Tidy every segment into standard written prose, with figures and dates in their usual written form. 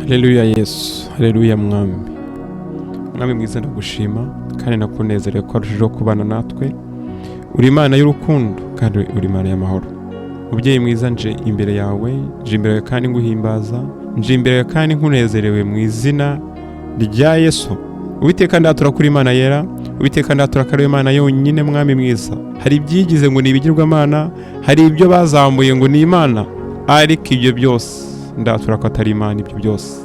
Haleluya Yesu, haleluya mwami. Mwami mwiza ndagushima kandi nakunezerewe ko arushijeho kubana natwe. Uri Imana y'urukundo kandi uri Imana y'amahoro. Mubyeyi mwiza nje imbere yawe, nje imbere yawe kandi nguhimbaza, nje imbere yawe kandi nkunezerewe mu izina rya Yesu. Uwiteka ndatura kuri Imana yera, Uwiteka ndatura kuri Imana yonyine mwami mwiza. Hari ibyigize ngo nibigirwamana, hari ibyo bazambuye ngo ni Imana, ariko ibyo byose ndatura ko atari Imana ibyo byose.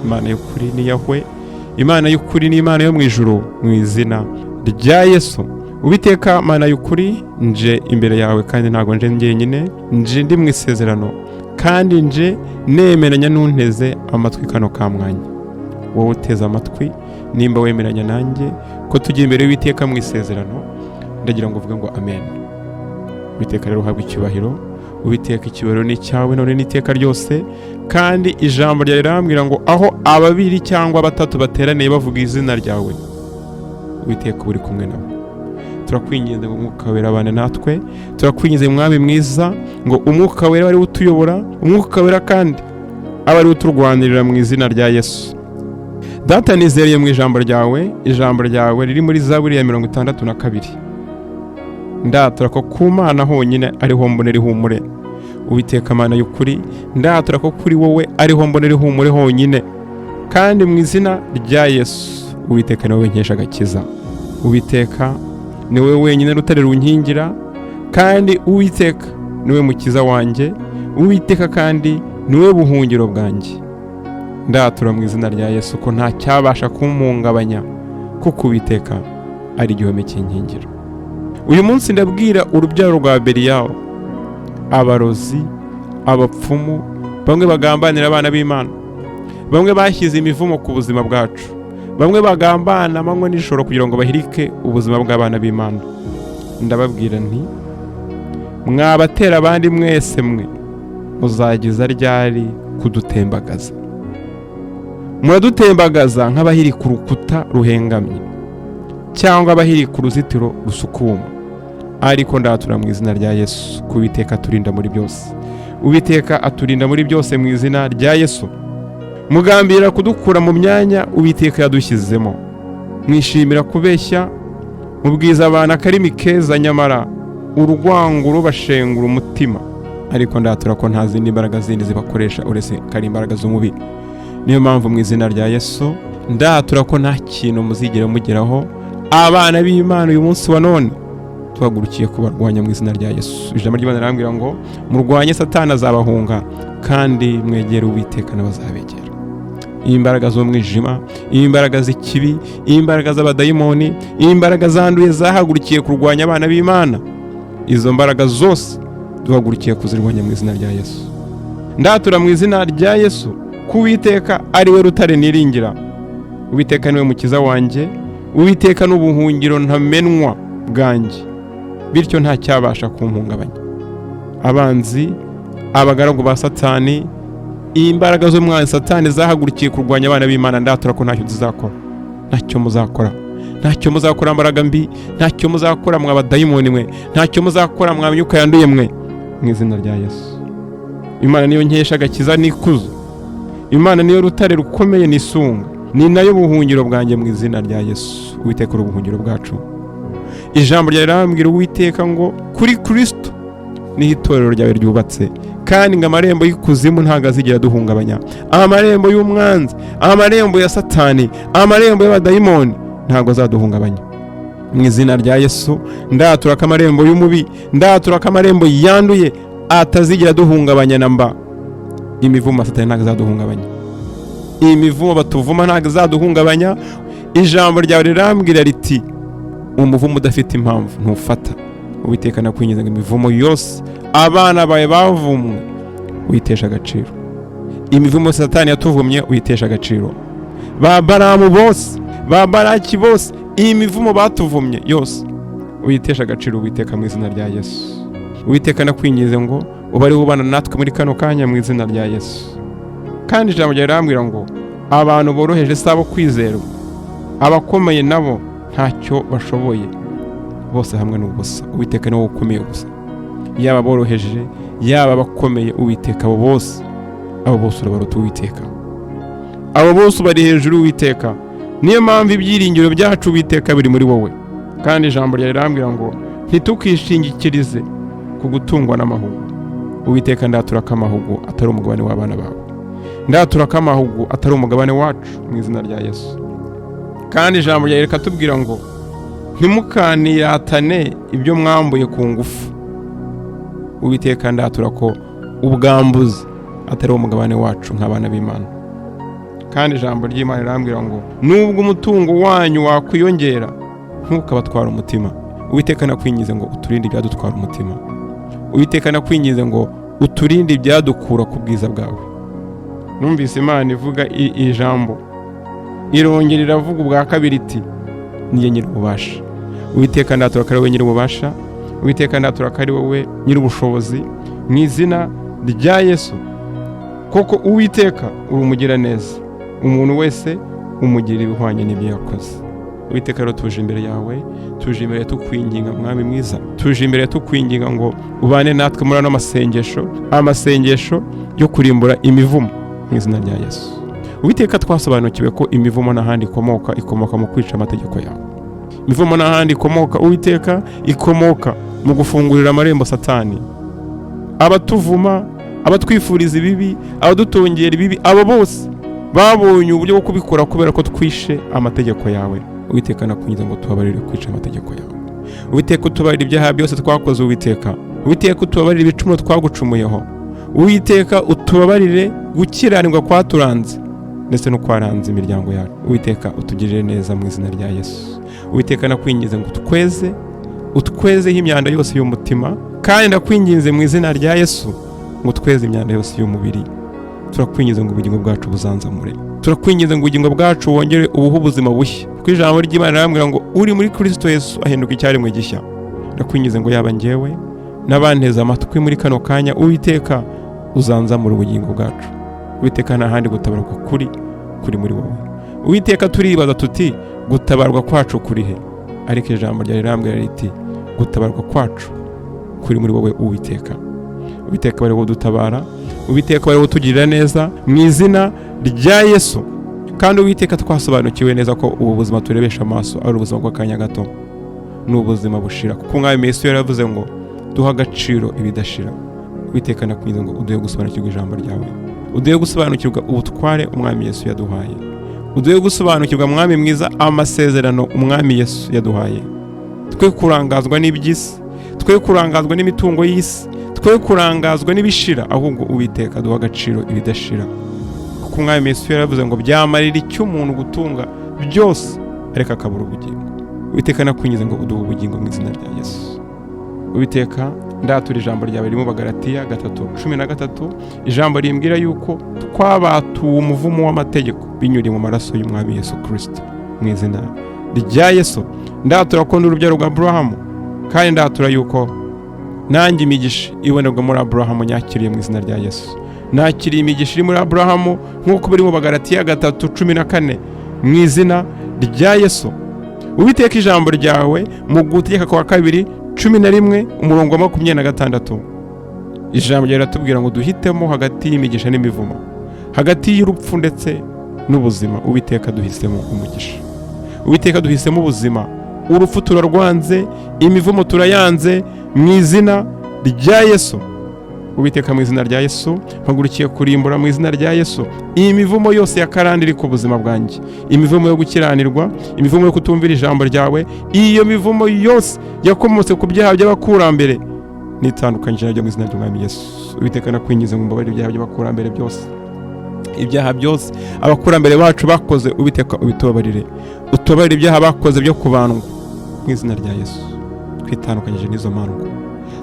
Imana y'ukuri ni Yahwe, Imana y'ukuri ni Imana yo mu ijuru mu izina rya Yesu. Uwiteka Mana y'ukuri nje imbere yawe kandi ntago nje njyenyine, nje ndi mu isezerano kandi nje nemeranya n'unteze amatwi kano ka mwanya. Wowe uteze amatwi nimba wemeranya nanjye ko tugiye imbere y'Uwiteka mu isezerano, ndagira ngo uvuge ngo amen. Uwiteka rero uhabwe icyubahiro, Uwiteka icyubahiro ni cyawe none n'iteka ryose, kandi ijambo ryawe rirambwira ngo aho ababiri cyangwa batatu bateraniye bavuga izina ryawe, Uwiteka uri kumwe nabo. Turakwinginze ngo UmwukaWera abane natwe, turakwinginze mwami mwiza ngo UmwukaWera ari utuyobora, UmwukaWera kandi aba ari uturwanirira mu izina rya Yesu. Data nizereye mu ijambo ryawe riri muri Zaburi ya 62. Ndatura ko ku Mana honyine ariho mbonera ihumure. Uwiteka Mana y'ukuri, ndatura ko kuri wowe ariho mbonera ihumure honyine, kandi mu izina rya Yesu. Uwiteka niwe nkesha agakiza, Uwiteka niwe wenyine rutare runkingira, kandi Uwiteka niwe mukiza wanjye, Uwiteka kandi niwe buhungiro bwanjye. Ndatura mu izina rya Yesu ko nta cyabasha kumpungabanya, kuko Uwiteka ari igihome cy'inkingiro. Uyu munsi ndabwira urubyaro rwa Beliyawo, abarozi, abapfumu, bamwe bagambanira abana b'Imana, bamwe bashyize imivumo ku buzima bwacu, bamwe bagambana amanywa n'ijoro kugira ngo bahirike ubuzima bw'abana b'Imana. Ndababwira nti mwabatera abandi mwese mwe, muzageza ryari kudutembagaza? Muradutembagaza nk'abahiri ku rukuta ruhengamye cyangwa abahiri ku ruzitiro rusukuma, ariko ndatura mu izina rya Yesu ko Uwiteka aturinda muri byose. Uwiteka aturinda muri byose mu izina rya Yesu. Mugambira kudukura mu myanya Uwiteka yadushyizemo, mwishimira kubeshya, mubwiza abantu akarimi keza, nyamara urwango rubashengura umutima. Ariko ndatura ko nta zindi mbaraga zindi zibakoresha uretse kari imbaraga z'umubiri. Niyo mpamvu mu izina rya Yesu ndatura ko nta kintu muzigera mugeraho. Abana b'Imana uyu munsi wa none tuhagurukiye kubarwanya mu izina rya Yesu. Ijambo ry'Imana rirambwira ngo murwanye Satani azabahunga, kandi mwegere Uwiteka n'abazabegera. Imbaraga z'umwijima, imbaraga z'ikibi, imbaraga z'abadayimoni, imbaraga zanduye zahagurukiye kurwanya abana b'Imana, izo mbaraga zose duhagurukiye kuzirwanya mu izina rya Yesu. Ndatura mu izina rya Yesu ko Uwiteka ari we rutare niringira, Uwiteka niwe mukiza wanjye, Uwiteka n'ubuhungiro ntamenwa bwanjye, bityo nta cyabasha kumpungabanya. Abanzi, abagaragu ba Satani, imbaraga zo mwana Satani zahagurukiye kurwanya abana b'Imana, ndatura ko ntacyo zizakora, ntacyo muzakora, ntacyo muzakora mbaraga mbi, ntacyo muzakora mwa badayimoni mwe, ntacyo muzakora mwa myuka yanduye mwe, mu izina rya Yesu. Imana niyo nkesha agakiza n'ikuzo, Imana niyo rutare rukomeye nisunga, ni nayo buhungiro bwanjye mu izina rya Yesu. Uwiteka uri ubuhungiro bwacu. Ijambo ryawe rirambwira Uwiteka ngo kuri Kristo niho itorero ryawe ryubatse, kandi ngo amarembo y'ikuzimu ntago azigera duhungabanya. Amarembo y'umwanzi, amarembo ya Satani, amarembo y'abadayimoni ntago azaduhungabanya. Mu izina rya Yesu ndatura ko amarembo y'umubi, ndatura ko amarembo yanduye atazigera duhungabanya namba. Imivumo Satani ntago azaduhungabanya, imivumo batuvuma ntago azaduhungabanya. Ijambo ryawe rirambwira riti umuvumo udafite impamvu ntufata. Uwiteka nakwinginze ngo imivumo yose abana bawe bavumwe uyitesha agaciro. Imivumo Satani yatuvumye uyitesha agaciro. Ba Baramu bose, ba Baraki bose, imivumo batuvumye yose uyitesha agaciro. Uwiteka mu izina rya Yesu. Uwiteka nakwinginze ngo ubari ubana natwe muri kano kanya mu izina rya Yesu. Kandi ijambo ryawe rirambwira ngo abantu boroheje sabo kwizerwa, abakomeye nabo ntacyo bashoboye, bose hamwe n'ubusa. Uwiteka niwe ukomeye gusa, yaba boroheje yaba bakomeye. Uwiteka abo bose urabaruta Uwiteka. abo bose bari hejuru Uwiteka. Niyo mpamvu ibyiringiro byacu Uwiteka biri muri wowe. Kandi ijambo ryawe rirambwira ngo ntitukishingikirize ku gutungwa n'amahugu. Uwiteka, ndatura ko amahugu atari umugabane w'abana bawe. Ndatura ko amahugu atari umugabane wacu mu izina rya Yesu. Kandi ijambo ryawe rikatubwira ngo ntimukaniratane ibyo mwambuye ku ngufu. Uwiteka, ndatura ko ubwambuzi atari umugabane wacu nk'abana b'Imana. Kandi ijambo ry'Imana rirambwira ngo nubwo umutungo wanyu wakwiyongera ntukabatwara umutima. Uwiteka, nakwingize ngo uturinde ibyadutwara umutima. Uwiteka, nakwingize ngo uturinde ibyadukura ku bwiza bwawe. Numvise Imana ivuga ijambo, irongera iravuga ubwa kabiri iti niye nyir'ububasha. Uwiteka, ndatura ko ari wowe nyir'ububasha. Uwiteka, ndatura ko ari wowe nyir'ubushobozi mu izina rya Yesu. Koko Uwiteka uri umugiraneza, umuntu wese umugira ibihwanye n'ibyo yakoze. Uwiteka, rero tuje imbere yawe, tuje imbere tukwinginga mwami mwiza, tuje imbere tukwinginga ngo ubane natwe muri ano amasengesho yo kurimbura imivumo mu izina rya Yesu. Uwiteka, twasobanukiwe ko imivumo n'ahandi ikomoka mu kwica amategeko yawe. Imivumo n'ahandi ikomoka Uwiteka ikomoka mu gufungurira amarembo Satani. Abatuvuma, abatwifuriza ibibi, abadutongera ibibi, abo bose babonye uburyo bwo kubikora kubera ko twishe amategeko yawe. Uwiteka, nakwinginze ngo tubabarire kwica amategeko yawe. Uwiteka, utubarire ibyaha byose twakoze. Uwiteka, utubabarire ibicumuro twagucumuyeho. Uwiteka, utubabarire gukiranirwa kwaturanze ndetse no kwaranze imiryango yacu. Uwiteka, utugirire neza mu izina rya Yesu. Uwiteka, nakwinginze ngo utwezeho imyanda yose y'umutima, kandi ndakwinginze mu izina rya Yesu ngo tweze imyanda yose y'umubiri. Turakwinginze ngo ubugingo bwacu buzanzamure. Turakwinginze ngo ubugingo bwacu wongere ubuhe ubuzima bushya. Kuko ijambo ry'Imana rirambwira ngo uri muri Kristo Yesu ahinduka icyaremwe gishya. Ndakwinginze ngo yaba njyewe n'abanteze amatwi muri kano kanya, Uwiteka, uzanzamura ubugingo bwacu. Uwiteka, nta handi gutabarwa kuri muri wowe. Uwiteka, turibaza tuti gutabarwa kwacu kuri he? Ariko ijambo ryawe rirambwira riti gutabarwa kwacu kuri muri wowe Uwiteka. Uwiteka, bari wodutabara. Uwiteka, bari wotugirira neza mu izina rya Yesu. Kandi Uwiteka, twasobanukiwe neza ko ubu buzima turebesha amaso ari ubuzima bw'akanya gato, n'ubuzima bushira. Kuko Umwami Yesu yaravuze ngo duha agaciro ibidashira. Uwiteka, nakwinginze ngo uduhe gusobanukirwa ijambo ryawe, uduhe gusobanukirwa ubutware Umwami Yesu yaduhaye, uduhe gusobanukirwa Mwami mwiza amasezerano Umwami Yesu yaduhaye. Twe kurangazwa n'iby'isi, twe kurangazwa n'imitungo y'isi, twe kurangazwa n'ibishira, ahubwo Uwiteka duha agaciro ibidashira. Kuko Umwami Yesu yaravuze ngo byamarira icyo umuntu gutunga byose ariko akabura ubugingo. Uwiteka, nakwinginze ngo uduhe ubugingo mu izina rya Yesu. Uwiteka, ndatura ijambo ryawe riri mu Bagalatiya 3:13, ijambo rimbwira yuko twabatuwe umuvumo w'amategeko binyuriye mu maraso y'Umwami Yesu Kristo. Mu izina rya Yesu ndatura ko ndi urubyaro rwa Aburahamu, kandi ndatura yuko nanjye imigisha ibonerwa muri Aburahamu nyakiriye mu izina rya Yesu. Nakiriye imigisha iri muri Aburahamu nk'uko biri mu Bagalatiya 3:14 mu izina rya Yesu. Uwiteka, ijambo ryawe mu Gutegeka kwa 2:11 ijambo ryawe riratubwira ngo duhitemo hagati y'imigisha n'imivumo, hagati y'urupfu ndetse n'ubuzima. Uwiteka, duhisemo umugisha. Uwiteka, duhisemo ubuzima. Urupfu turarwanze, imivumo turayanze mu izina rya Yesu. Uwiteka, mu izina rya Yesu mpagurukiye kurimbura mu izina rya Yesu iyi mivumo yose ya karande iri ku buzima bwanjye, imivumo yo gukiranirwa, imivumo yo kutumvira ijambo ryawe, iyo mivumo yose yakomotse ku byaha by'abakurambere nitandukanyije nabyo mu izina ry'Umwami Yesu. Uwiteka, nakwingize ngo mbabarire ibyaha by'abakurambere byose, ibyaha byose abakurambere bacu bakoze. Uwiteka, ubitubabarire, utubabarire ibyaha bakoze byo kubandwa mu izina rya Yesu. Twitandukanyije n'izo mandwa,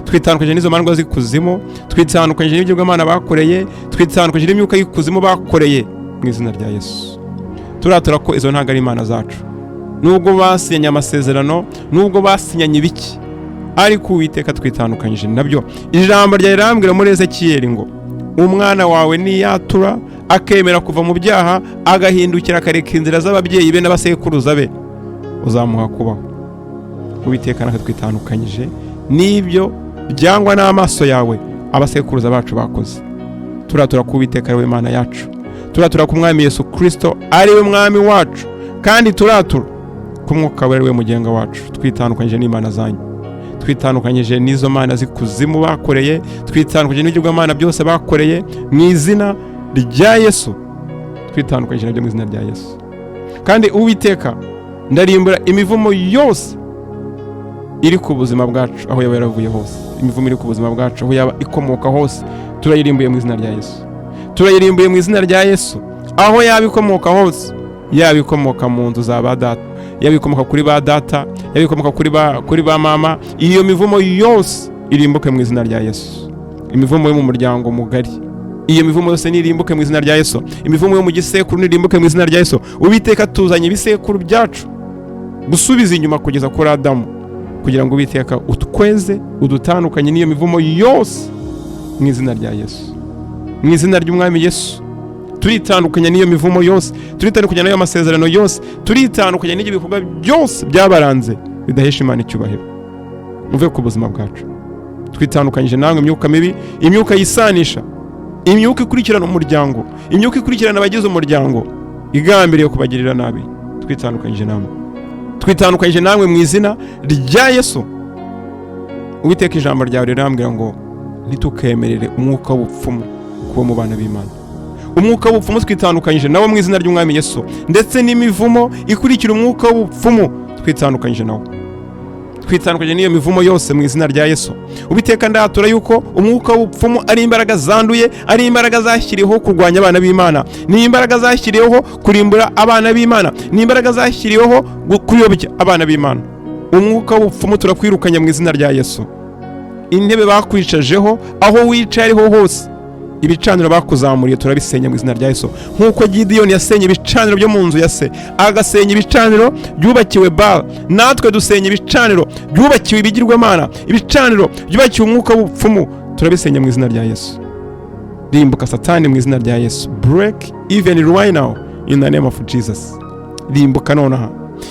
twitandukanyije n'izo mandwa z'ikuzimu, twitandukanyije n'ibyo Imana bakoreye, twitandukanyije n'imyuka y'ikuzimu bakoreye mu izina rya Yesu. Turatura ko izo ntago ari imana zacu, nubwo basinyanye amasezerano, nubwo basinyanye ibiki, ariko Uwiteka, twitandukanyije nabyo. Ijambo ryawe rirambwira muri Ezekiyeli ngo umwana wawe niyatura akemera kuva mu byaha agahindukira akareka inzira z'ababyeyi be n'abasekuruza be, uzamuha kubaho. Uwiteka, natwe twitandukanyije n'ibyo byangwa n'amaso yawe abasekuruza bacu bakoze. Turatura ko Uwiteka ari we Mana yacu, turatura ku mwami Yesu Kristo ari we mwami wacu, kandi turatura ku Mwuka Wera we mugenga wacu. Twitandukanyije n'imana zanyu, twitandukanyije n'izo mana zikuzimu bakoreye, twitandukanyije n'ibigirwamana byose bakoreye mu izina rya Yesu. Twitandukanyije nabyo mu izina rya Yesu. Kandi Uwiteka, ndarimbura imivumo yose iri ku buzima bwacu aho yaba yaravuye hose. Imivumo iri ku buzima bwacu aho yaba ikomoka hose, turayirimbuye mu izina rya Yesu. Turayirimbuye mu izina rya Yesu. Aho yaba ikomoka hose, yaba ikomoka mu nzu za ba data, yaba ikomoka kuri ba data, yaba ikomoka kuri ba mama, iyo mivumo yose irimbuke mu izina rya Yesu. Imivumo yo mu muryango mugari, iyo mivumo yose nirimbuke mu izina rya Yesu. Imivumo yo mu gisekuru nirimbuke mu izina rya Yesu. Uwiteka tuzanye ibisekuru byacu gusubiza inyuma kugeza kuri Adamu, kugira ngo Uwiteka utweze udutandukanye n'iyo mivumo yose mu izina rya Yesu. Mu izina ry'umwami Yesu turitandukanya n'iyo mivumo yose, turitandukanya n'ayo masezerano yose, turitandukanya n'ibyo bikorwa byose byabaranze bidahesha Imana icyubahiro. Muve ku buzima bwacu. Twitandukanyije namwe imyuka mibi, imyuka yisanisha, imyuka ikurikirana umuryango, imyuka ikurikirana abagize umuryango igambiriye kubagirira nabi. Twitandukanyije namwe, twitandukanyije namwe mu izina rya Yesu. Uwiteka ijambo ryawe rirambwira ngo ntitukemerere umwuka w'ubupfumu kuba mu bana b'Imana. Umwuka w'ubupfumu twitandukanyije nawo mu izina ry'umwami Yesu, ndetse n'imivumo ikurikira umwuka w'ubupfumu twitandukanyije nawo. Twitandukanyije n'iyo mivumo yose mu izina rya Yesu. Uwiteka ndatura yuko umwuka w'ubupfumu ari imbaraga zanduye, ari imbaraga zashyiriweho kurwanya abana b'Imana, ni imbaraga zashyiriweho kurimbura abana b'Imana, ni imbaraga zashyiriweho kuyobya abana b'Imana. Umwuka w'ubupfumu turakwirukanya mu izina rya Yesu. Intebe bakwicajeho, aho wicaye ariho hose, ibicaniro bakuzamuriye turabisenya mu izina rya Yesu. Nkuko Gideyoni yasenye ibicaniro byo mu nzu ya se, agasenya ibicaniro byubakiwe Baal, natwe dusenya ibicaniro byubakiwe ibigirwamana, ibicaniro byubakiwe umwuka w'ubupfumu turabisenya mu izina rya Yesu. Rimbuka Satani mu izina rya Yesu. Break even right now in the name of Jesus. Rimbuka nonaha,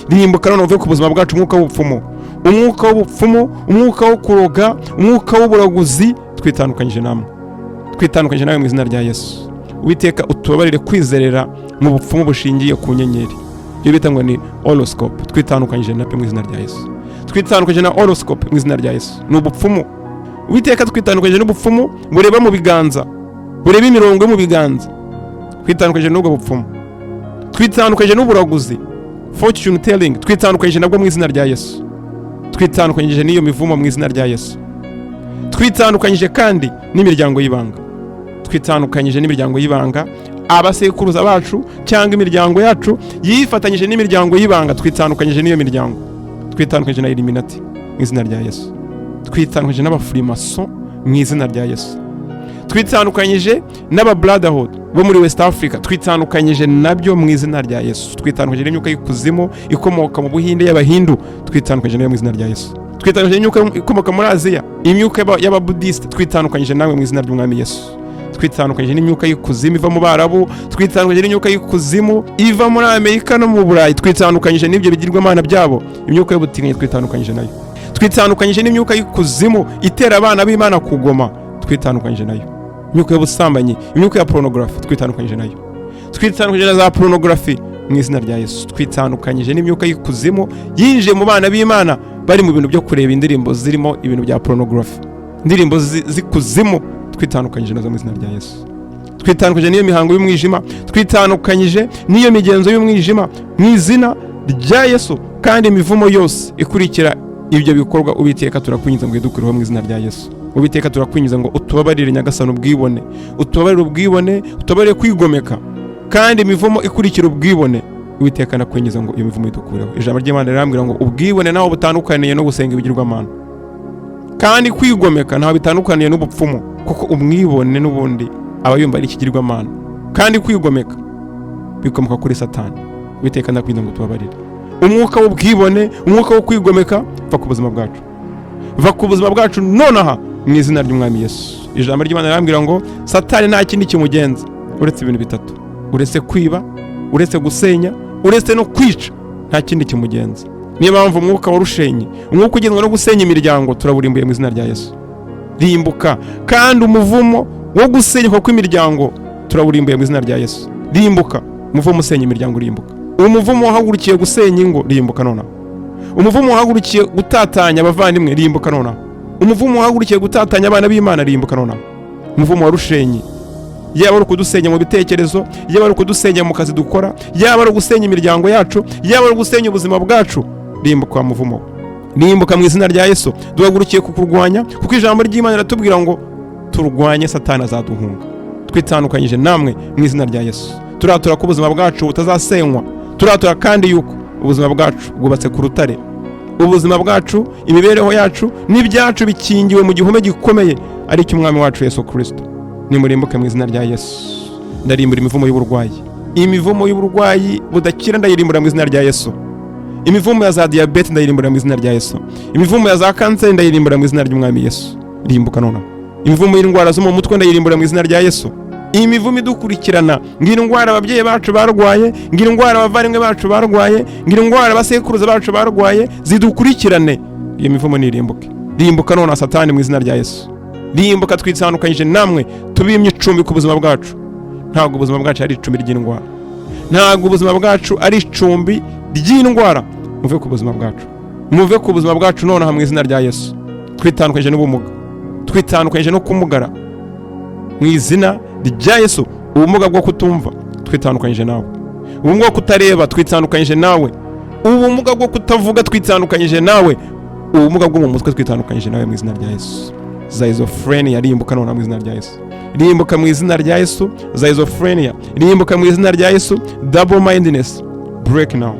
rimbuka nonaha uve ku buzima bwacu umwuka w'ubupfumu, umwuka w'ubupfumu, umwuka wo kuroga, umwuka w'uburaguzi. Twitandukanyije namwe, twitandukanyije nawe mu izina rya Yesu. Uwiteka utubabarire kwizerera mu bupfumu bushingiye ku nyenyeri, ibyo bita ngo ni horoscope. Twitandukanyije nabyo mu izina rya Yesu. Twitandukanyije na horoscope mu izina rya Yesu. Ni ubupfumu. Uwiteka twitandukanyije n'ubupfumu bureba mu biganza, bureba imirongo mu biganza. Twitandukanyije n'ubwo bupfumu. Twitandukanyije n'uburaguzi, fortune telling. Twitandukanyije nabwo mu izina rya Yesu. Twitandukanyije n'iyo mivumo mu izina rya Yesu. Twitandukanyije kandi n'imiryango y'ibanga. Twitandukanyije n'imiryango y'ibanga, abasekuruza bacu cyangwa imiryango yacu yifatanyije n'imiryango y'ibanga. Twitandukanyije n'iyo miryango. Twitandukanyije na Illuminati mu izina rya Yesu. Twitandukanyije n'abafurimason mu izina rya Yesu. Twitandukanyije n'aba brotherhood bo muri West Africa. Twitandukanyije nabyo mu izina rya Yesu. Twitandukanyije n'imyuka y'ikuzimu ikomoka mu Buhinde y'Abahindu. Twitandukanyije nayo mu izina rya Yesu. Twitandukanyije n'imyuka ikomoka muri Aziya, imyuka y'Ababudiste. Twitandukanyije nawe mu izina ry'umwami Yesu. Twitandukanyije n'imyuka y'ikuzimu iva mu Barabu. Twitandukanyije n'imyuka y'ikuzimu iva muri Amerika no mu Burayi. Twitandukanyije n'ibyo bigirwamana byabo, imyuka y'ubutinganyi. Twitandukanyije nayo. Twitandukanyije n'imyuka y'ikuzimu itera abana b'Imana kugoma. Twitandukanyije nayo. Imyuka y'ubusambanyi, imyuka ya pornography. Twitandukanyije nayo. Twitandukanyije na za pornography mu izina rya Yesu. Twitandukanyije n'imyuka y'ikuzimu yinjiye mu bana b'Imana bari mu bintu byo kureba indirimbo zirimo ibintu bya pornography, indirimbo zikuzimu. Twitandukanyije nazo mu izina rya Yesu. Twitandukanyije n'iyo mihango y'umwijima, twitandukanyije n'iyo migenzo y'umwijima mu izina rya Yesu. Kandi imivumo yose ikurikira ibyo bikorwa, Uwiteka turakwinjiza ngo idukuriho mu izina rya Yesu. Uwiteka turakwinjiza ngo utubabarire nyagasani ubwibone, utubabarire ubwibone, utubabarire kwigomeka. Kandi imivumo ikurikira ubwibone, Uwiteka nakwinjiza ngo iyo mivumo idukuriho. Ijambo ry'Imana rirambwira ngo ubwibone naho butandukaniye no gusenga ibigirwamana, kandi kwigomeka ntaho bitandukaniye n'ubupfumu, kuko umwibone n'ubundi aba yumva ari ikigirwamana, kandi kwigomeka bikomoka kuri Satani. Uwiteka nakwinjiza ngo tubabarire umwuka w'ubwibone, umwuka wo kwigomeka. Va ku buzima bwacu, va ku buzima bwacu nonaha mu izina ry'umwami Yesu. Ijambo ry'Imana rirambwira ngo Satani nta kindi kimugenza uretse ibintu bitatu: uretse kwiba, uretse gusenya, uretse no kwica. Nta kindi kimugenza. Niyo mpamvu umwuka wa rushenyi, umwuka ugenzwa no gusenya imiryango, turaburimbuye mu izina rya Yesu. Rimbuka. Kandi umuvumo wo gusenyuka kw'imiryango turaburimbuye mu izina rya Yesu. rimbuka. Umuvumo usenya imiryango, rimbuka. Umuvumo wahagurukiye gusenya ingo, rimbuka nonaha. Umuvumo wahagurukiye gutatanya abavandimwe, rimbuka nonaha. Umuvumo wahagurukiye gutatanya abana b'Imana, rimbuka nonaha. Umuvumo warushenye, yaba ari kudusenya mu bitekerezo, yaba ari kudusenya mu kazi dukora, yaba ari gusenya imiryango yacu, yaba ari gusenya ubuzima bwacu, rimbuka wa muvumo. Rimbuka mu izina rya Yesu. Duhagurukiye kukurwanya, kuko ijambo ry'Imana riratubwira ngo turwanye Satani azaduhunga. Twitandukanyije namwe mu izina rya Yesu. Turatura ko ubuzima bwacu butazasenywa. Turatura kandi yuko ubuzima bwacu bwubatse ku rutare. Ubuzima bwacu, imibereho yacu n'ibyacu bikingiwe mu gihome gikomeye ari cyo umwami wacu Yesu Kristo. Nimurimbuke mu izina rya Yesu. Ndarimbura imivumo y'uburwayi. Imivumo y'uburwayi budakira ndayirimbura mu izina rya Yesu. Imivumo ya za diabete ndayirimbura mu izina rya Yesu. Imivumo ya za kanseri ndayirimbura mu izina ry'umwami Yesu. Rimbuka nona. Imivumo y'indwara zo mu mutwe ndayirimbura mu izina rya Yesu. Imivumo idukurikirana, ngira indwara ababyeyi bacu barwaye, ngira indwara abavandimwe bacu barwaye, ngira indwara abasekuruza bacu barwaye, zidukurikirane. Iyo mivumo nirimbuke. Rimbuka nona Satani mu izina rya Yesu. Rimbuka twitandukanyije namwe, tubimye icumbi ku buzima bwacu. Ntabwo ubuzima bwacu ari icumbi ry'indwara. Ntabwo ubuzima bwacu ari icumbi ry'indwara. Muve ku buzima bwacu. Muve ku buzima bwacu nona mu izina rya Yesu. Twitandukanyije n'ubumuga. Twitandukanyije no kumugara. Mu izina rya Yesu. Ubumuga bwo kutumva twitandukanyije nawe. Ubumuga bwo kutareba twitandukanyije nawe. Ubumuga bwo kutavuga twitandukanyije nawe. Ubumuga bwo mu mutwe twitandukanyije nawe mu izina rya Yesu. Schizophrenia rimbuka nona mu izina rya Yesu. Rimbuka mu izina rya Yesu. Schizophrenia rimbuka mu izina rya Yesu. Double mindedness break now.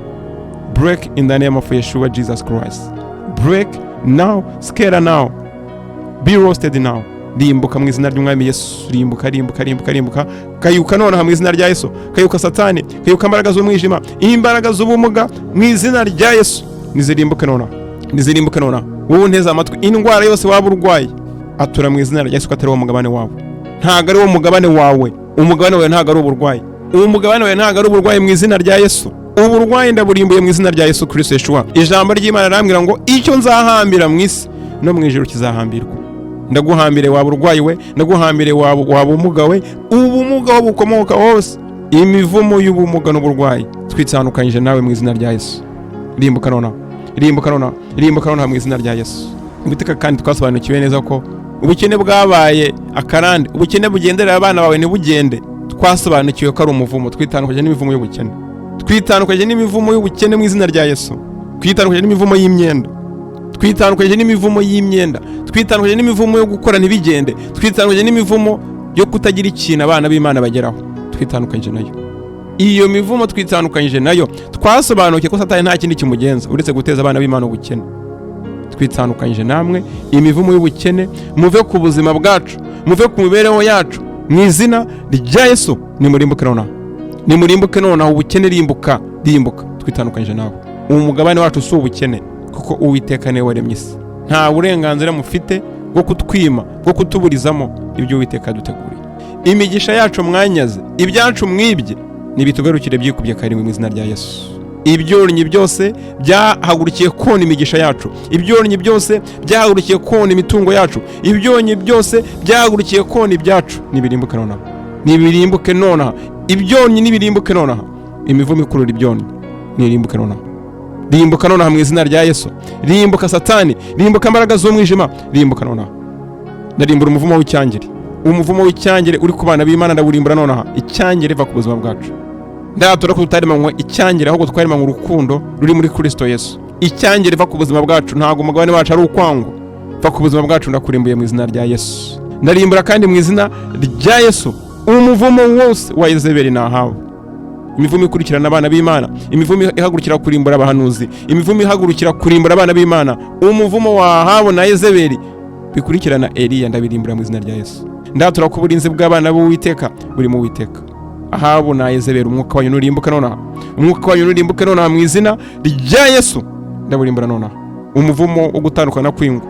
Break in the name of Yeshua Jesus Christ. Break now. Scatter now. Be roasted now. Rimbuka mu izina ry'umwami Yesu. Rimbuka, rimbuka, rimbuka, rimbuka. Kayuka nona mu izina rya Yesu. Kayuka Satani, kayuka imbaraga z'umwijima, imbaraga z'ubumuga mu izina rya Yesu. Nizirimbuke nona. Nizirimbuke nona. Wowe nteza amatwi, indwara yose waba urwaye, atura mu izina rya Yesu ko atari wo mugabane wawe. Ntago ari wo mugabane wawe. Umugabane wawe ntago ari uburwayi. Umugabane wawe ntago ari uburwayi mu izina rya Yesu. Uburwayi ndaburimbuye mu izina rya Yesu Kristo Yeshua. Ijambo ry'Imana rambwira ngo icyo nzahambira mu isi no mu ijuru kizahambirwa. Ndaguhambire waba urwayi we, ndaguhambire waba umuga we, ubumuga bukomoka hose, imivumo y'ubumuga n'uburwayi twitandukanyije nawe mu izina rya Yesu. Rimbuka nona. Rimbuka nona. Rimbuka nona mu izina rya Yesu. Ubiteka kandi twasobanukiwe neza ko ubukene bwabaye akarande, ubukene bugenderera abana bawe ntibugende. Twasobanukiwe ko ari umuvumo. Twitandukanyije n'imivumo y'ubukene. Twitandukanyije n'imivumo y'ubukene mu izina rya Yesu. Twitandukanyije n'imivumo y'imyenda. Twitandukanyije n'imivumo y'imyenda. Twitandukanyije n'imivumo yo gukora ntibigende. Twitandukanyije n'imivumo yo kutagira ikintu abana b'Imana bageraho. Twitandukanyije nayo. Iyo mivumo twitandukanyije nayo. Twasobanukiye ko Satani nta kindi kimugenza uretse guteza abana b'Imana ubukene. Twitandukanyije namwe imivumo y'ubukene, muve ku buzima bwacu, muve ku mibereho yacu mu izina rya Yesu. Nimurimbuke nona. Nimurimbuke nona. Ubukene rimbuka, rimbuka. Twitandukanyije nawe. Umugabane wacu si ubukene, kuko Uwiteka niwe waremye isi. Nta burenganzira mufite bwo kutwima, bwo kutuburizamo ibyo Uwiteka yaduteguriye. Imigisha yacu mwanyaze, ibyacu mwibye, nibitugarukire byikubye karindwi mu izina rya Yesu. Ibyonnyi byose byahagurukiye kona imigisha yacu. Ibyonnyi byose byahagurukiye kona imitungo yacu. Ibyonnyi byose byahagurukiye kona ibyacu. Nibirimbuke nona. Nibirimbuke nona. Ibyonnyi nibirimbuke nona. Imivumo ikurura ibyonnyi nirimbuke nona. Rimbuka nona mu izina rya Yesu. Rimbuka Satani, rimbuka imbaraga z'umwijima, rimbuka nona. Ndarimbura umuvumo w'icyangire. Umuvumo w'icyangire uri ku bana b'Imana ndaburimbura nona. Icyangire va ku buzima bwacu. Ndatura ko tutaremanywe icyangire, ahubwo twaremanywe urukundo ruri muri Kristo Yesu. Icyangire va ku buzima bwacu, ntago umugabane wacu ari ukwango. Va ku buzima bwacu ndakurimbuye mu izina rya Yesu. Ndarimbura kandi mu izina rya Yesu umuvumo wose wa Yezebeli nahawe. Imivumo ikurikirana abana b'Imana, imivumo ihagurukira kurimbura abahanuzi, imivumo ihagurukira kurimbura abana b'Imana, umuvumo wa Ahabu na Yezebeli bikurikirana Eliya ndabirimbura mu izina rya Yesu. Ndatura ko uburinzi bw'abana b'Uwiteka buri mu Uwiteka. Ahabu na Yezebeli umwuka wanyu nurimbuke nona. Umwuka wanyu nurimbuke nona mu izina rya Yesu. Ndaburimbura nona. Umuvumo wo gutandukana kw'ingo,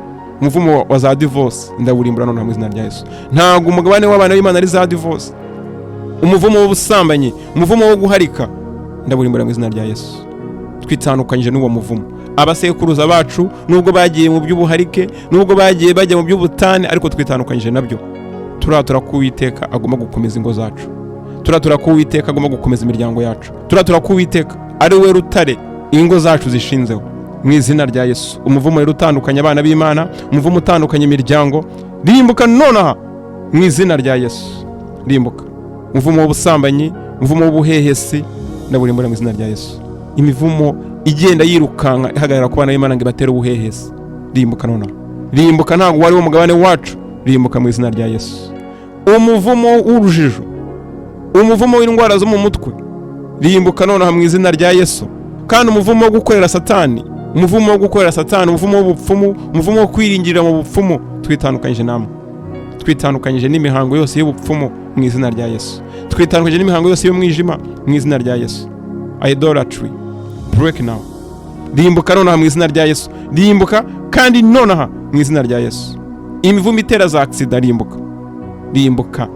umuvumo wa za divorce ndaburimbura nona mu izina rya Yesu. Ntago umugabane w'abana b'Imana ari za divorce. Umuvumo w'ubusambanyi, umuvumo wo guharika ndaburimbura mu izina rya Yesu. Twitandukanyije n'uwo muvumo. Abasekuruza bacu nubwo bagiye mu by'ubuharike, nubwo bagiye bajya mu by'ubutane, ariko twitandukanyije nabyo. Turatura ko Uwiteka agomba gukomeza ingo zacu. turatura ko Uwiteka agomba gukomeza imiryango yacu, turatura ko Uwiteka ari we rutare ingo zacu zishinzeho mu izina rya Yesu. Umuvumo rero utandukanye abana b'Imana, umuvumo utandukanye imiryango, rimbuka nonaha mu izina rya Yesu. Rimbuka umuvumo w'ubusambanyi, umuvumo w'ubuhehesi, ndaburimbura mu izina rya Yesu. Imivumo igenda yirukanka ihagarara ku bana b'Imana ngo ibatere ubuhehesi, rimbuka nonaha. Rimbuka ntabwo wari wo mugabane wacu, rimbuka mu izina rya Yesu. Umuvumo w'urujijo, umuvumo w'indwara zo mu mutwe, rimbuka nonaha mu izina rya Yesu. Kandi umuvumo wo gukorera Satani, umuvumo wo gukorera Satani, umuvumo w'ubupfumu, umuvumo wo kwiringirira mu bupfumu, twitandukanyije namwe, twitandukanyije n'imihango yose y'ubupfumu mu izina rya Yesu, twitandukanyije n'imihango yose y'umwijima mu izina rya Yesu. Idolatry, break now. Rimbuka nonaha mu izina rya Yesu, rimbuka kandi nonaha mu izina rya Yesu. Imivumo itera za accident, rimbuka, rimbuka.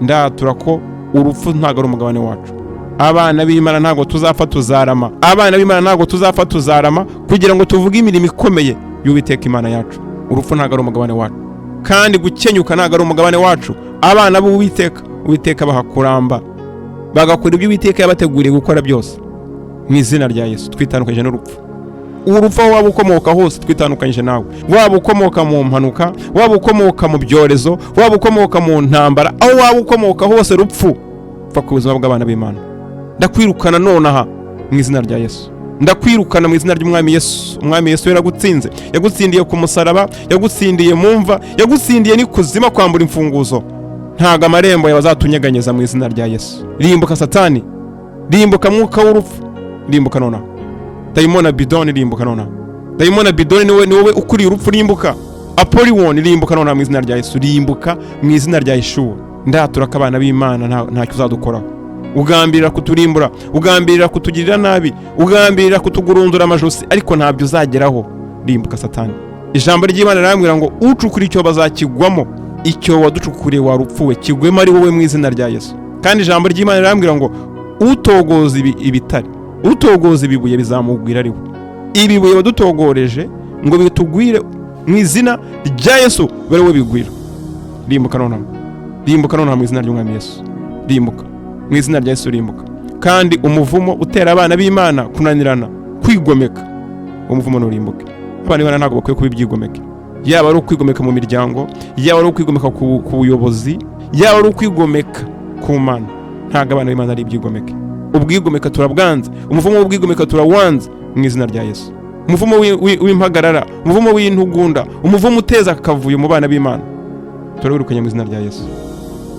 Ndatura ko urupfu ntago ari umugabane wacu. Abana b'Imana ntago tuzapfa tuzarama, abana b'Imana ntago tuzapfa tuzarama, kugira ngo tuvuge imirimo ikomeye y'Uwiteka Imana yacu. Urupfu ntago ari umugabane wacu, kandi gukenyuka ntago ari umugabane wacu. Abana b'Uwiteka, Uwiteka bahakuramba, bagakora ibyo Uwiteka yabateguriye gukora byose mu izina rya Yesu. Twitandukanyije n'urupfu. Urupfu aho waba ukomoka hose, twitandukanyije nawe. Waba ukomoka mu mpanuka, waba ukomoka mu byorezo, waba ukomoka mu ntambara, aho waba ukomoka hose, rupfu pfa ku buzima bw'abana b'Imana. Ndakwirukana nonaha mu izina rya Yesu. Ndakwirukana mu izina ry'Umwami Yesu. Umwami Yesu yaragutsinze, yagutsindiye ku musaraba, yagutsindiye mu mva, yagutsindiye n'ikuzima kwambura imfunguzo. Ntago amarembo yawe azatunyeganyeza mu izina rya Yesu. Rimbuka Satani, rimbuka mwuka w'urupfu, rimbuka nonaha. Dayimona bidoni, rimbuka nonaha. Dayimona bidoni ni wowe ukuriye urupfu, rimbuka. Apollyon, rimbuka nonaha mu izina rya Yesu. Rimbuka mu izina rya Yeshua. Ndatura ko abana b'Imana ntacyo uzadukoraho. Ugambirira kuturimbura, ugambirira kutugirira nabi, ugambirira kutugurundura amajosi, ariko ntabyo uzageraho. Rimbuka Satani. Ijambo ry'Imana rirambwira ngo ucukura icyo bazakigwamo, icyo waducukuriye warupfuwe, kigwemo ari wowe mu izina rya Yesu. Kandi ijambo ry'Imana rirambwira ngo utogoza ibitare, utogoza ibibuye bizamugwira ari we. Ibibuye wadutogoreje ngo bitugwire mu izina rya Yesu, bari we bigwira. Rimbuka nonaha, rimbuka nonaha mu izina ry'Umwami Yesu. Rimbuka mu izina rya Yesu, rimbuka. Kandi umuvumo utera abana b'Imana kunanirana, kwigomeka, umuvumo nurimbuke. Abana b'Imana ntabwo bakwiye kuba ibyigomeke, yaba ari ukwigomeka mu miryango, yaba ari ukwigomeka ku buyobozi, yaba ari ukwigomeka ku Mana. Ntabwo abana b'Imana ari ibyigomeke. Ubwigomeka turabwanze, umuvumo w'ubwigomeka turawanze mu izina rya Yesu. Umuvumo w'impagarara, umuvumo w'intugunda, umuvumo uteza akavuyo mu bana b'Imana, turabirukanya mu izina rya Yesu.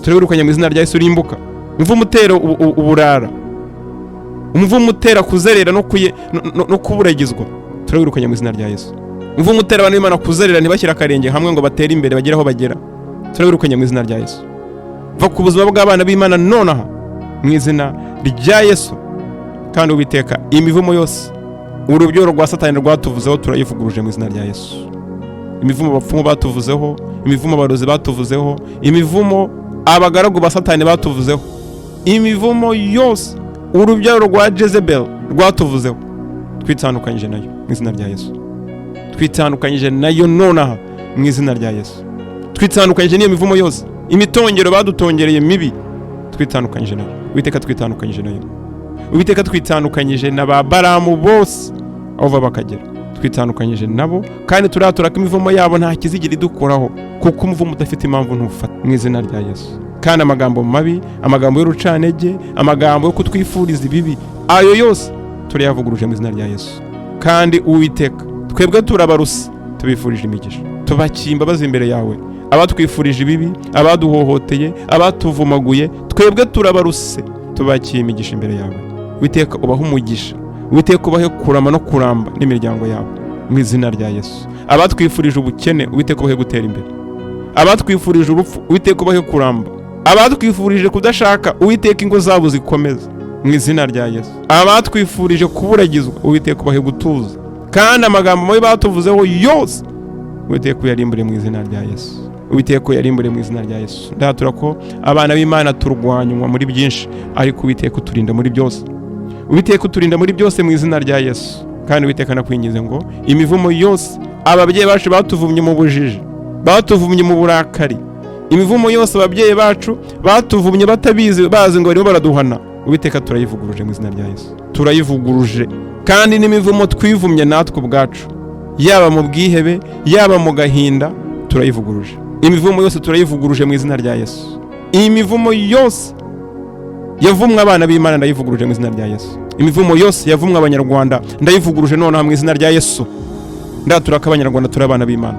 Turabirukanya mu izina rya Yesu, rimbuka. Umuvumo utera uburara, umuvumo utera kuzerera no kuburagizwa, turabirukanya mu izina rya Yesu. Umuvumo utera abantu b'Imana kuzerera ntibashyira akarenge hamwe ngo batere imbere bagere aho bagera, turabirukanya mu izina rya Yesu. Va ku buzima bw'abana b'Imana nonaha mu izina rya Yesu. Kandi Uwiteka, imivumo yose urubyaro rwa Satani rwatuvuzeho turayivuguruje mu izina rya Yesu. Imivumo abapfumu batuvuzeho, imivumo abarozi batuvuzeho, imivumo abagaragu ba Satani batuvuzeho, imivumo yose urubyaro rwa Jezebel rwatuvuzeho, twitandukanyije nayo mu izina rya Yesu. Twitandukanyije nayo nonaha mu izina rya Yesu. Twitandukanyije n'iyo mivumo yose, imitongero badutongereye mibi, twitandukanyije nayo. Uwiteka, twitandukanyije nayo. Uwiteka, twitandukanyije na ba Baramu bose aho bava bakagera, twitandukanyije nabo. Kandi turatura ko imivumo yabo nta kizigira idukuraho, kuko umuvumo udafite impamvu ntufata mu izina rya Yesu. Kandi amagambo mabi, amagambo y'urucanege, amagambo yo kutwifuriza ibibi, ayo yose turayavuguruje mu izina rya Yesu. Kandi Uwiteka, twebwe turabarusi, tubifurije imigisha, tubakimba baza imbere yawe abatwifurije ibibi, abaduhohoteye, abatuvumaguye, twebwe turabaruse, tubakiye imigisha imbere yawe. Uwiteka, ubahe umugisha, Uwiteka ubahe kurama no kuramba n'imiryango yabo mu izina rya Yesu. Abatwifurije ubukene, Uwiteka ubahe gutera imbere. Abatwifurije urupfu, Uwiteka ubahe kuramba. Abatwifurije kudashaka, Uwiteka ingo zabo zikomeze mu izina rya Yesu. Abatwifurije kuburagizwa, Uwiteka ubahe gutuza. Kandi amagambo mabi batuvuzeho yose, Uwiteka uyarimbure mu izina rya Yesu. Uwiteka uyarimbure mu izina rya Yesu. Ndatura ko abana b'Imana turwanywa muri byinshi, ariko Uwiteka uturinda muri byose. Uwiteka uturinda muri byose mu izina rya Yesu. Kandi Uwiteka nakwingize ngo imivumo yose ababyeyi bacu batuvumye mu bujiji, batuvumye mu burakari, imivumo yose ababyeyi bacu batuvumye batabizi bazi ngo barimo baraduhana, Uwiteka turayivuguruje mu izina rya Yesu, turayivuguruje. Kandi n'imivumo twivumye natwe ubwacu, yaba mu bwihebe yaba mu gahinda, turayivuguruje. Imivumo yose turayivuguruje mu izina rya Yesu. Iyi mivumo yose yavumwe abana b'Imana ndayivuguruje mu izina rya Yesu. Imivumo yose yavumwe abanyarwanda ndayivuguruje nonaha mu izina rya Yesu. Ndaturaka abanyarwanda turi abana b'Imana.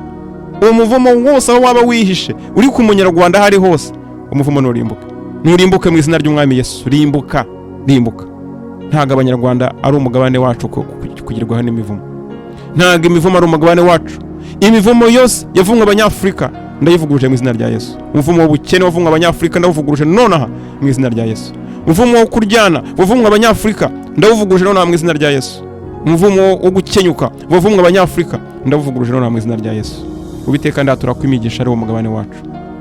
Uwo muvumo wose aho waba wihishe uri ku munyarwanda hari hose, umuvumo nurimbuke mu izina ry'Umwami Yesu. Rimbuka. Ntago abanyarwanda ari umugabane wacu kugirwaho n'imivumo. Ntago imivumo ari umugabane wacu. Imivumo yose yavumwe abanyafrika ndayivuguruje mu izina rya Yesu. Umuvumo w'ubukene wavumwe abanyafrika ndawuvuguruje nonaha mu izina rya Yesu. Umuvumo wo kuryana wavumwe abanyafrika ndawuvuguruje nonaha mu izina rya Yesu. Umuvumo wo gukenyuka wavumwe abanyafrika ndawuvuguruje nonaha mu izina rya Yesu. Uwiteka ndatura ko imigisha ari wo mugabane wacu.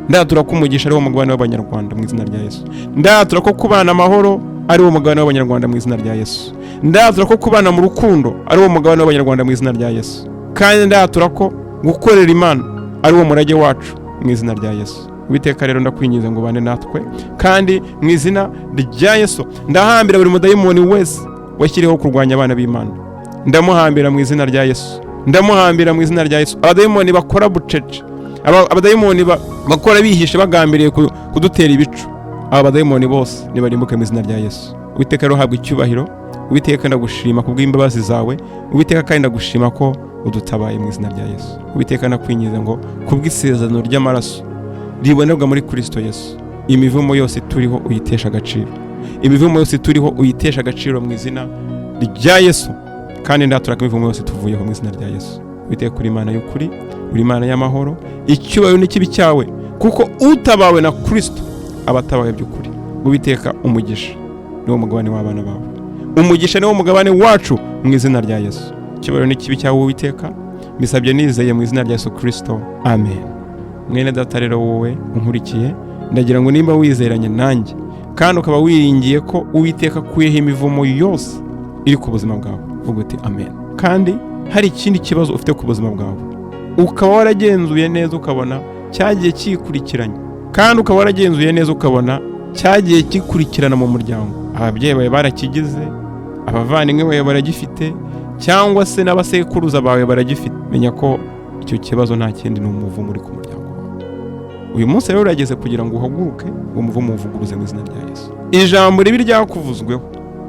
Ndatura ko umugisha ari wo mugabane w'abanyarwanda mu izina rya Yesu. Ndatura ko kubana amahoro ari wo mugabane w'abanyarwanda mu izina rya Yesu. Ndatura ko kubana mu rukundo ari wo mugabane w'abanyarwanda mu izina rya Yesu. Kandi ndatura ko gukorera Imana ari wo murage wacu mu izina rya Yesu. Uwiteka rero ndakwinginze ngo bane natwe, kandi mu izina rya Yesu ndahambira buri mudayimoni wese washyiriyeho kurwanya abana b'Imana. Ndamuhambira mu izina rya Yesu. Ndamuhambira mu izina rya Yesu. Abadayimoni bakora bucece, abadayimoni bakora bihishe bagambiriye kudutera ibicu, aba badayimoni bose nibarimbuke mu izina rya Yesu. Uwiteka rero habwa icyubahiro. Uwiteka ndagushima kubw'imbabazi zawe. Uwiteka kandi ndagushima ko udutabaye mu izina rya Yesu. Uwiteka nakwingize ngo kubw'isezerano ry'amaraso ribonerwa muri Kristo Yesu, imivumo yose turiho uyitesha agaciro. Imivumo yose turiho uyitesha agaciro mu izina rya Yesu. Kandi ndaturaka imivumo yose tuvuyeho mu izina rya Yesu. Uwiteka uri Imana y'ukuri, uri Imana y'amahoro. Icyubahiro n'ikibi cyawe, kuko utabawe na Kristo abatabawe by'ukuri. Uwiteka umugisha niwo mugabane w'abana bawe. Umugisha niwo mugabane wacu mu izina rya Yesu. Icyubahiro n'ikibi cyawe Uwiteka mbisabye nizeye mu izina rya Yesu Kristo. Amen. Mwene data rero wowe unkurikiye, ndagira ngo nimba wizeranye nanjye kandi ukaba wiringiye ko Uwiteka akuyeho imivumo yose iri ku buzima bwawe, vuga uti amen. Kandi hari ikindi kibazo ufite ku buzima bwawe, ukaba waragenzuye neza ukabona cyagiye kikurikiranye, kandi ukaba waragenzuye neza ukabona cyagiye kikurikirana mu muryango, ababyeyi bawe barakigize, abavandimwe bawe baragifite, cyangwa se n'abasekuruza bawe baragifite, menya ko icyo kibazo nta kindi ni umuvumo uri ku muryango wawe. Uyu munsi rero urageze kugira ngo uhaguruke, uwo muvumo uvuguruze mu izina rya Yesu. Ijambo ribi ryakuvuzweho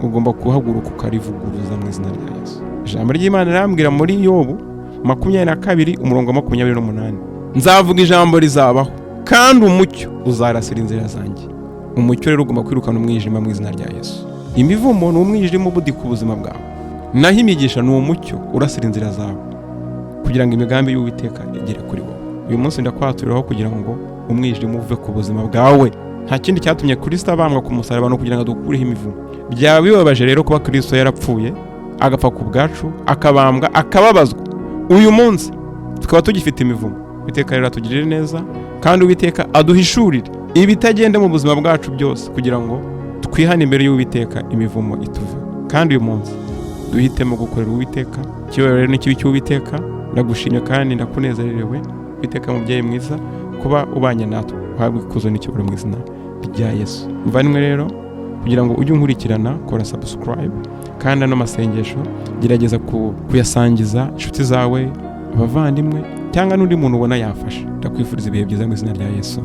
ugomba kuhaguruka ukarivuguruza mu izina rya Yesu. Ijambo ry'Imana rirambwira muri Yobu 22:28, nzavuga ijambo rizabaho kandi umucyo uzarasira inzira zanjye. Umucyo rero ugomba kwirukana umwijima mu izina rya Yesu. Imivumo ni umwijima ubudi ku buzima bwawe, naho imigisha ni umucyo urasira inzira zawe, kugira ngo imigambi y'Uwiteka igere kuri wowe. Uyu munsi ndakwaturiraho kugira ngo umwijima uve ku buzima bwawe. Nta kindi cyatumye Kristo abambwa ku musaraba no kugira ngo adukureho imivumo. Byaba bibabaje rero kuba Kristo yarapfuye agapfa ku bwacu, akabambwa, akababazwa, uyu munsi tukaba tugifite imivumo. Uwiteka rero atugirire neza, kandi Uwiteka aduhishurire ibitagenda mu buzima bwacu byose, kugira ngo twihane imbere y'Uwiteka imivumo ituve. Kandi uyu munsi duhitemo gukorera Uwiteka. Icyubahiro rero n'ikibi cy'Uwiteka. Ndagushimye kandi ndakunezererewe Uwiteka mubyeyi mwiza kuba ubanye natwe. Uhabwe ikuzo n'icyubahiro mu izina rya Yesu. Muvandimwe rero, kugira ngo ujye unkurikirana, kora subscribe, kandi n'amasengesho gerageza kuyasangiza inshuti zawe, abavandimwe, cyangwa n'undi muntu ubona yafasha. Ndakwifuriza ibihe byiza mu izina rya Yesu.